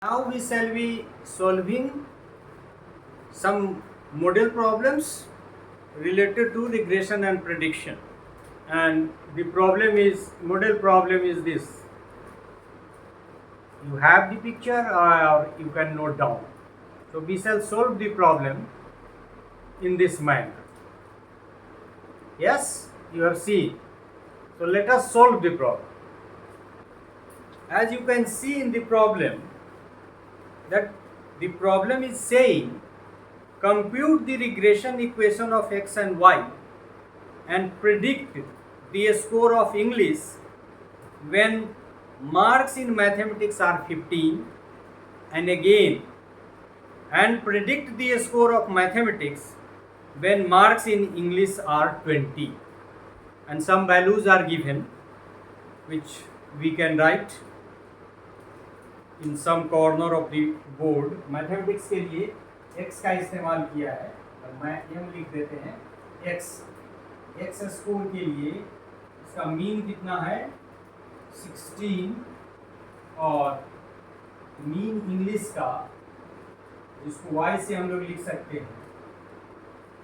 Now we shall be solving some model problems related to regression and prediction. And the problem is, model problem is this. You have the picture or you can note down. So we shall solve the problem in this manner. Yes, you have seen. So let us solve the problem. As you can see in the problem, that the problem is saying compute the regression equation of x and y and predict the score of English when marks in mathematics are 15, and again and predict the score of mathematics when marks in English are 20, and some values are given which we can write in some corner of the board. Mathematics के लिए x का इस्तेमाल किया है और मैं m लिख देते हैं x स्कोर के लिए इसका मीन कितना है 16 और मीन इंग्लिश का जिसको y से हम लोग लिख सकते हैं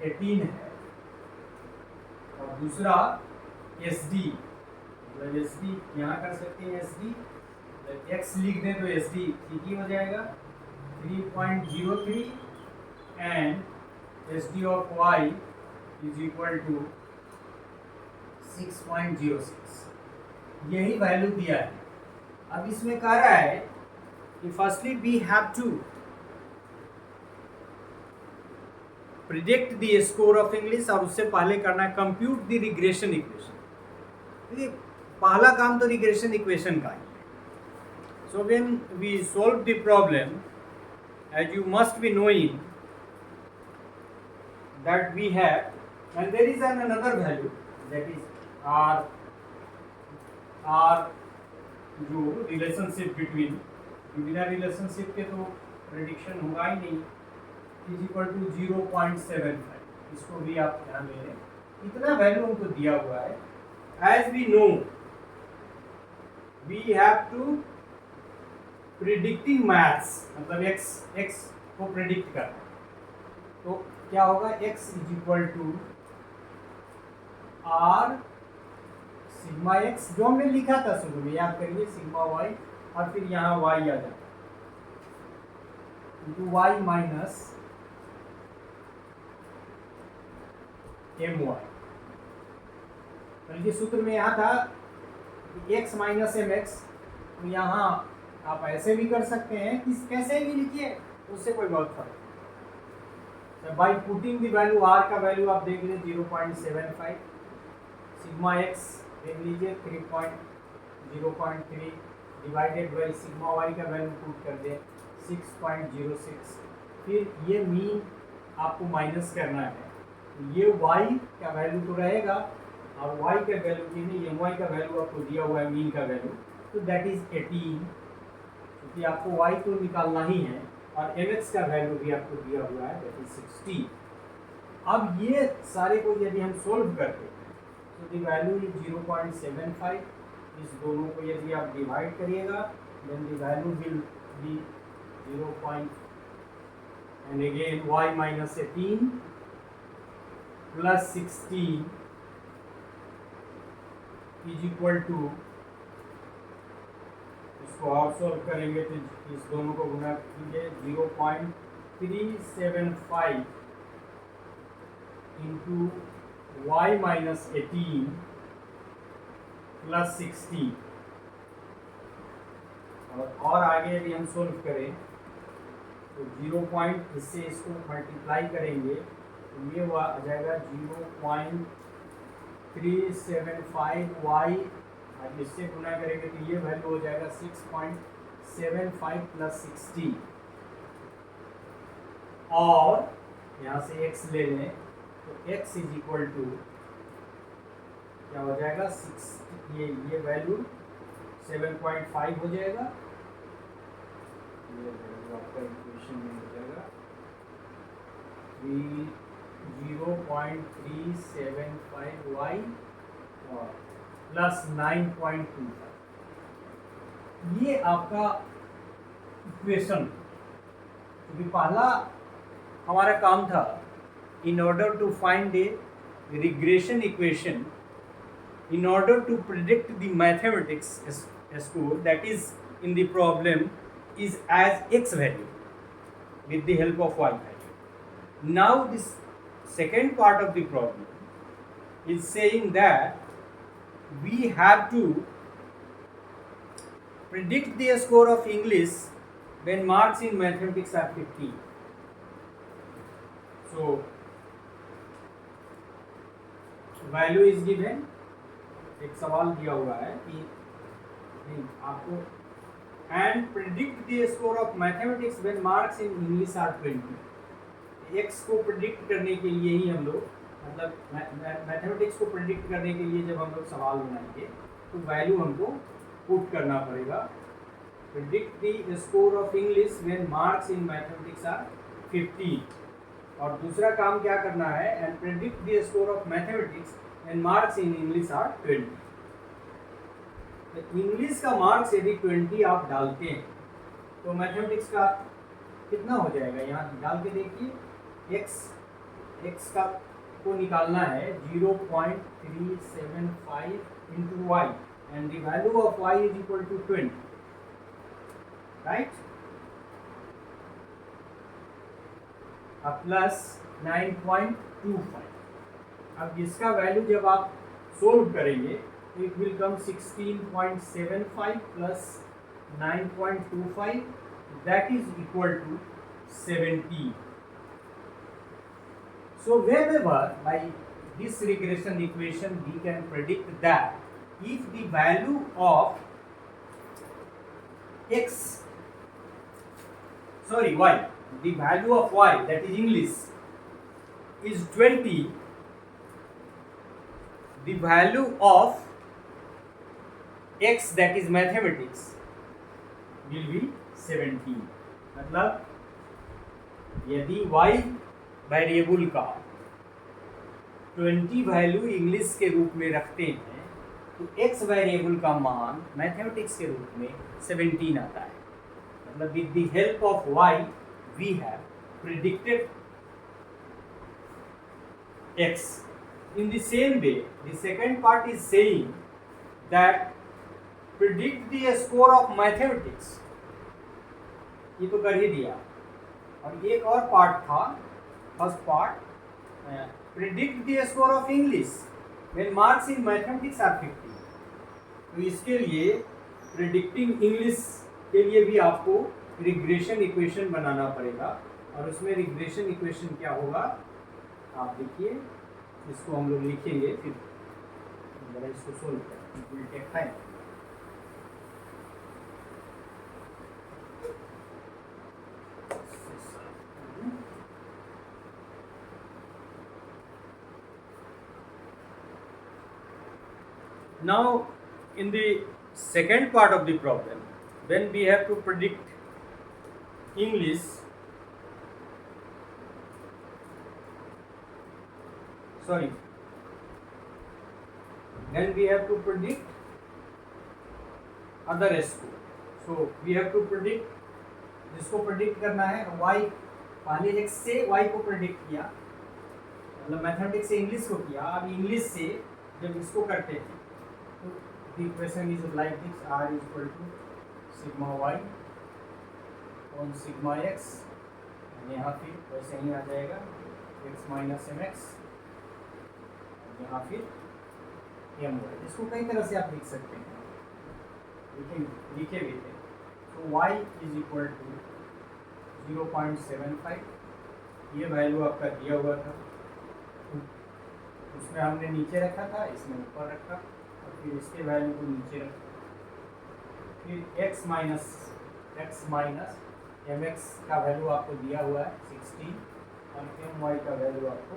18 है और दूसरा SD मतलब SD यहाँ कर सकते हैं SD x लिख दें तो SD ठीक ही हो जाएगा 3.03 and SD of y is equal to 6.06। यही वैल्यू दिया है। अब इसमें कह रहा है कि firstly we have to predict the score of English, और उससे पहले करना है कंप्यूट द रिग्रेशन इक्वेशन। पहला काम तो रिग्रेशन इक्वेशन का है। So when we solve the problem, as you must be knowing that we have, and there is another value that is r जो relationship between, बिना रिलेशनशिप के तो prediction होगा ही नहीं, इज इक्वल टू 0.75। इसको भी आप ध्यान में लें, इतना वैल्यू हमको दिया हुआ है। As we know we have to predicting maths मतलब x को प्रिडिक्ट करना, तो क्या होगा x is equal to r sigma x, जो हमने लिखा था शुरू में, याद करिए सिग्मा y और फिर यहाँ y आ जाता इंटू y माइनस my। बल्कि सूत्र में यहाँ था x माइनस mx, तो यहाँ आप ऐसे भी कर सकते हैं कि कैसे भी लिखिए, उससे कोई बहुत फर्क नहीं। By putting the value r का वैल्यू आप देख लें 0.75, सिग्मा x देख लीजिए 0.3 डिवाइडेड बाई सिग्मा y का वैल्यू पुट कर दें 6.06। फिर ये मीन आपको माइनस करना है, ये y का वैल्यू तो रहेगा और y का वैल्यू की नहीं, ये y का वैल्यू आपको दिया हुआ है मीन का वैल्यू, तो दैट इज 18, क्योंकि आपको y तो निकालना ही है और mx का वैल्यू भी आपको दिया हुआ है दैट इज 16। अब ये सारे को यदि हम सोल्व करते हैं तो द वैल्यू इज 0.75। इस दोनों को यदि आप डिवाइड करिएगा then the value will be 0. And again y minus 18 plus 16 is equal to, इसको और सोल्व करेंगे तो इस दोनों को गुना कीजिए 0.375 इंटू y माइनस 18 प्लस 16, और आगे यदि हम सोल्व करें तो 0. इसको मल्टीप्लाई करेंगे तो ये आ जाएगा 0.375y, अब इससे गुना करेंगे तो ये वैल्यू हो जाएगा 6.75 प्लस 16, और यहाँ से x ले लें तो x इज इक्वल टू क्या हो जाएगा 6, ये वैल्यू 7.5 हो जाएगा, ये वैल्यू आपका इक्वेशन में हो जाएगा 0.375y और प्लस 9.25। ये आपका इक्वेशन, क्योंकि पहला हमारा काम था in order to find a regression equation, in order to predict the mathematics score that is in the problem is as x value with the help of y value. Now this second part of the problem is saying that we have to predict the score of English when marks in mathematics are 50. So value is given, एक सवाल दिया हुआ है कि नहीं आपको, and predict the score of mathematics when marks in English are 20। X को प्रिडिक्ट करने के लिए ही हम लोग, मतलब मैथमेटिक्स को प्रिडिक्ट करने के लिए जब हम लोग सवाल बनाएंगे तो वैल्यू हमको पुट करना पड़ेगा। Predict the score of English when marks in mathematics are 50, और दूसरा काम क्या करना है, and predict the score of mathematics and marks in English are 20। तो इंग्लिश का मार्क्स यदि 20 आप डालते हैं तो मैथमेटिक्स का कितना हो जाएगा, यहाँ डाल के देखिए। एक्स का को निकालना है 0.375 into y, and the value of y is equal to 20, right, plus 9.25। अब इसका वैल्यू जब आप सोल्व करेंगे तो it will come 16.75 plus 9.25, that is equal to 17। So whenever by this regression equation we can predict that if the value of y, the value of y, that is English, is 20, the value of x, that is mathematics, will be 17। मतलब यदि y variable का 20 value English के रूप में रखते हैं तो x variable का मान मैथमेटिक्स के रूप में 17 आता है। मतलब with the help of y we have predicted x. In the same way, the second part is saying that predict the score of mathematics, ये तो कर ही दिया, और एक और पार्ट था, first part, predict the score of English when marks in mathematics are 50। तो इसके लिए predicting English के लिए भी आपको रिग्रेशन इक्वेशन बनाना पड़ेगा, और उसमें रिग्रेशन इक्वेशन क्या होगा आप देखिए, इसको हम लोग लिखेंगे, फिर जरा इसको सोल्व करें। Now in the second part of the problem, when we have to predict English, then we have to predict other score, so we have to predict, जिसको प्रेडिक्ट करना है y, पहले x से y को predict किया, मतलब mathematics से English को किया, अब इंग्लिश से जब इसको करते हैं तो the equation is like this, r is equal to sigma y on sigma x, यहाँ फिर वैसे ही आ जाएगा x माइनस एम एक्स, यहाँ फिर एम वाई। इसको कई तरह से आप लिख सकते हैं, लिखे भी थे। तो y इज इक्वल टू 0.75, ये वैल्यू आपका दिया हुआ था, उसमें हमने नीचे रखा था, इसमें ऊपर रखा, और फिर इसके वैल्यू को नीचे रखा, फिर x माइनस एम एक्स का वैल्यू आपको दिया हुआ है 16, और एम वाई का वैल्यू आपको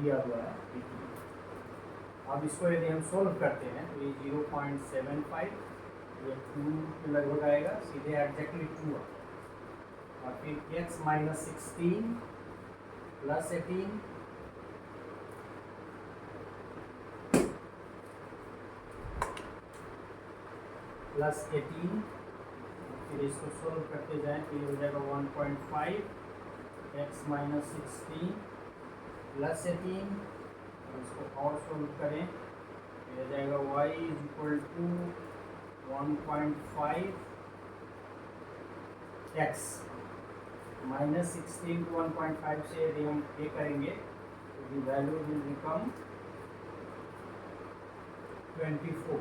दिया हुआ है 18। अब इसको यदि हम सोल्व करते हैं तो ये 0.75, ये 2 के लगभग आएगा, सीधे एग्जैक्टली 2 आता है, और फिर x माइनस 16 प्लस 18 प्लस 18, फिर इसको सोल्व करते जाएं तो ये हो जाएगा 1.5 x माइनस 16 प्लस 18, और इसको और सोल्व करें तो हो जाएगा y is equal to 1.5 x minus 16 को 1.5 से यदि हम पे करेंगे तो दी वैल्यू विल बिकम 24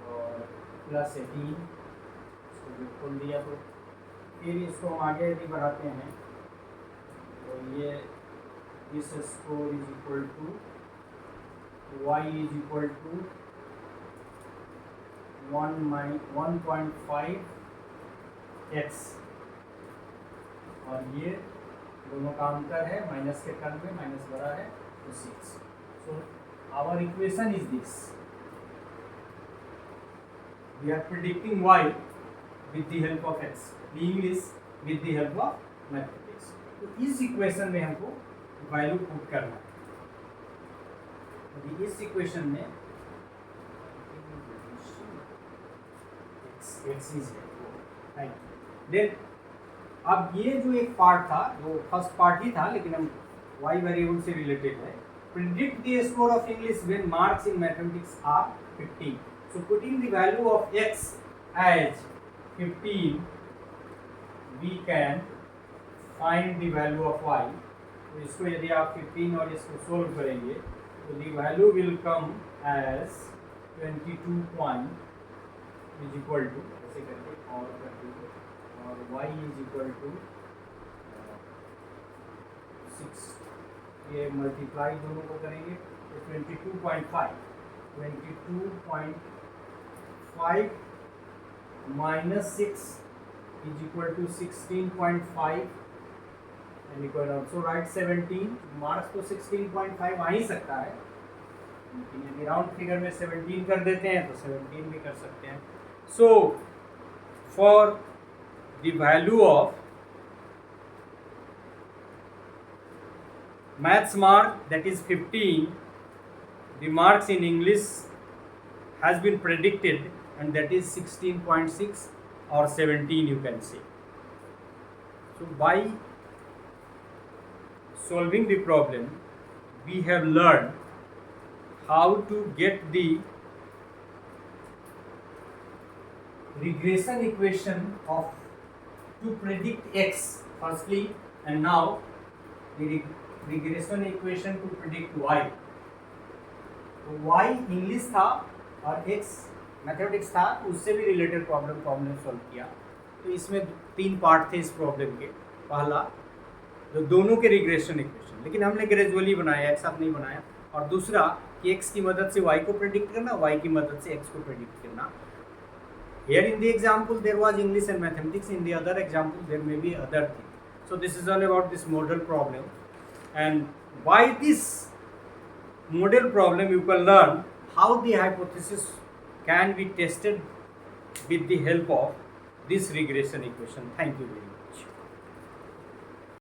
और प्लस 18, इसको भी खोल दिया। तो फिर इसको हम आगे यदि बढ़ाते हैं तो ये this score is equal to y is equal to 1.5 x, और ये दोनों का अंतर है, माइनस के टर्म में माइनस बड़ा है तो 6। So our equation is this, we are predicting y with the help of x, English with the help of mathematics। तो इस इक्वेशन में हमको वैल्यू पुट करना है। तो इस इक्वेशन में x is है, देन अब ये जो एक पार्ट था, जो फर्स्ट पार्ट ही था लेकिन हम y वेरिएबल से रिलेटेड है, predict the score of English when marks in mathematics are 15। So putting the value of x as 15 we can find the value of y। तो इसको यदि आप 15 और इसको सोल्व करेंगे तो the value will come as 22 point is equal to, ऐसे करके और कर दीजिए, और y इज इक्वल टू 6, ये मल्टीप्लाई दोनों को करेंगे तो 22.5 minus 6 is equal to 16.5, and you can also write 17। Marks तो 16.5 आ ही सकता है, लेकिन यदि राउंड फिगर में 17 कर देते हैं तो 17 भी कर सकते हैं। So for the value of maths mark, that is 15, the marks in English has been predicted, and that is 16.6 or 17 you can say. So by solving the problem we have learned how to get the regression equation of to predict x firstly, and now the regression equation to predict y। तो y English था और x mathematics था, उससे भी related problem solve किया। तो इसमें 3 part थे इस प्रॉब्लम के। पहला जो दोनों के रिग्रेशन इक्वेशन, लेकिन हमने ग्रेजुअली बनाया, एक साथ नहीं बनाया। और दूसरा कि x की मदद से y को प्रेडिक्ट करना, y की मदद से x को प्रेडिक्ट करना। Here in the example there was English and mathematics, in the other example there may be other thing। So this is all about this model problem, and by this model problem you can learn how the hypothesis can be tested with the help of this regression equation। Thank you very much।